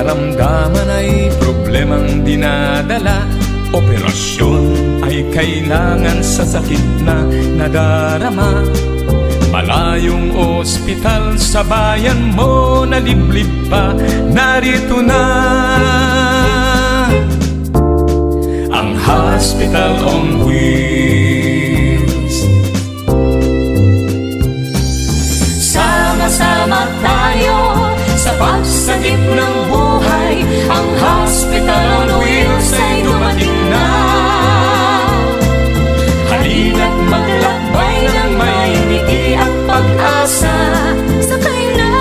karamdaman ay problemang dinadala, operasyon ay kailangan sa sakit na nadarama. Malayong ospital sa bayan mo na liblib pa, narito na ang Hospital on Wheels. Sama-sama tayo sa pagsagip ng buhay, ang Hospital on Wheels ay dumating na. Halina't maglakbay ng may ngiti at pag-asa, sakay na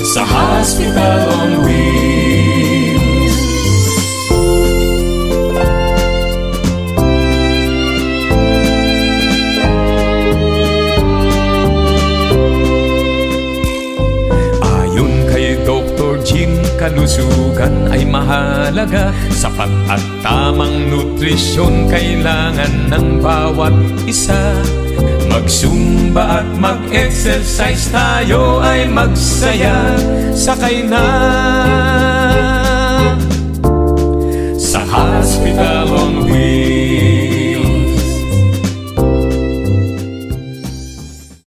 sa Hospital on Wheels. Kalusugan ay mahalaga, sapat at tamang nutrisyon kailangan ng bawat isa. Magsumba at mag-exercise tayo ay magsaya, sakay na